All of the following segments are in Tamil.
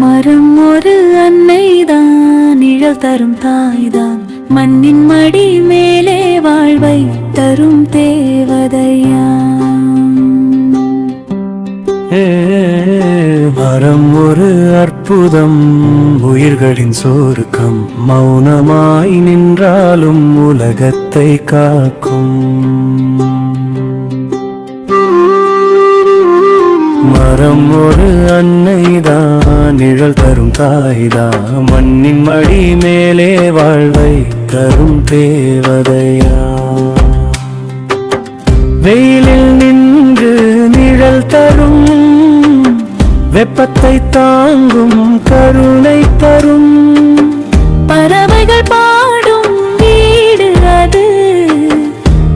மரம் ஒரு அன்னைதான், நிழல் தரும் தாய்தான், மண்ணின் மடி மேலே வாழ்வை தரும் தேவதையா. மரம் ஒரு அற்புதம், உயிர்களின் சோர்க்கம், மௌனமாய் நின்றாலும் உலகத்தை காக்கும். மரம் ஒரு அன்னைதான், நிழல் தரும் தாய்தான், மண்ணின் மடி மேலே வாழ்வை தரும் தேவதையா. வெயிலில் நின்று நிழல் தரும், வெப்பத்தை தாங்கும் கருணை தரும். பறவைகள் பாடும் வீடு அது,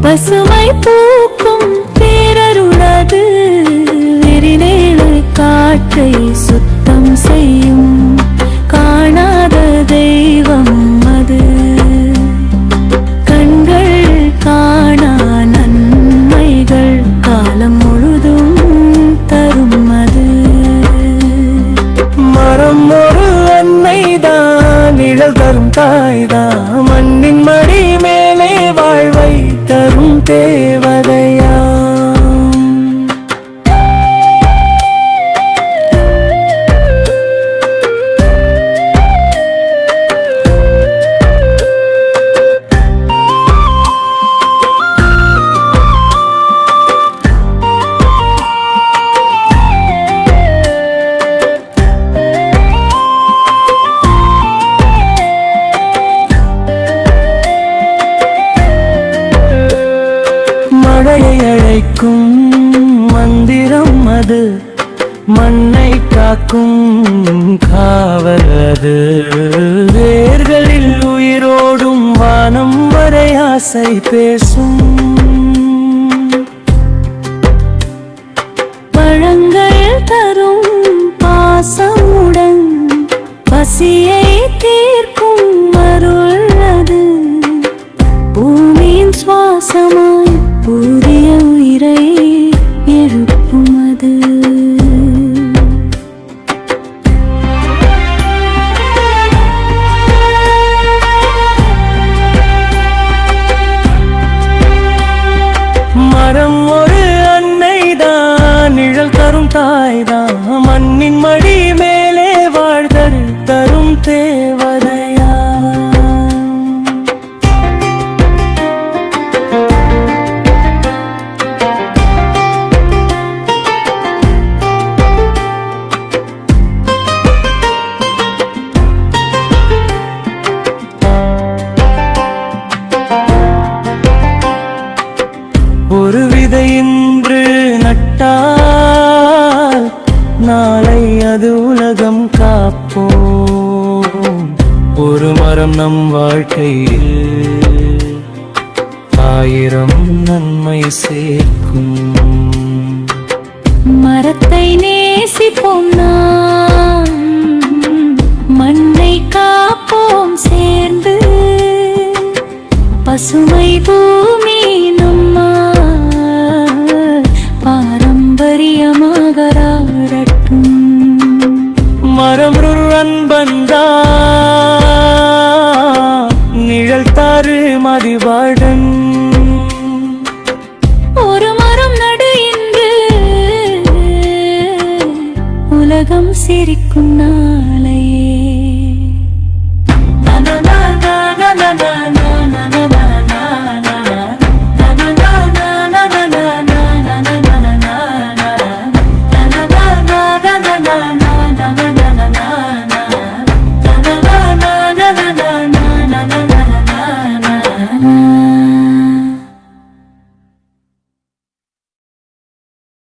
பசுமை பூக்கும் பேரருளது. வெறிநேழு காற்றை சுத்தம் செய்யும் காணாத தெய்வம் அது. கண்கள் காணா நன்மைகள் காலம் முழுதும் தரும் அது. மரம் ஒரு அன்னைதான், நிழல் தரும் தாய்தான், மண்ணின் மடி மேலே வாழ்வை தரும் தேவதையா. மழையை அழைக்கும் மந்திரம் அது, மண்ணை காக்கும் காவல் அது. வேர்களில் உயிரோடும் வானம் வரை ஆசை பேசும். பழங்கள் தரும் பாசமுடன் பசியை தீர்க்கும் அருள் அது. பூமியின் சுவாசமாய் புதிய உயிரை எழுப்பும் அது. மரம் ஒரு அன்னைதான், நிழல் தரும் தாய்தான், மண்ணின் மடி மேலே வாழ்தல் தரும் தேவதையா. ஒரு விதை இன்று நட்டால் நாளை அது உலகம் காப்போம். ஒரு மரம் நம் வாழ்க்கையில் 1000 நன்மை சேர்க்கும். மரத்தை நேசிப்போம் நாம், மண்ணை காப்போம் சேர்ந்து. பசுமை பூமி நம்மா பாரம்பரியமாக ஆடட்டும். மரம் ஒரு அன்பந்தா, நிழல் தாரு மதிவாடன். ஒரு மரம் நடு இன்று, உலகம் சிரிக்கும் நாள்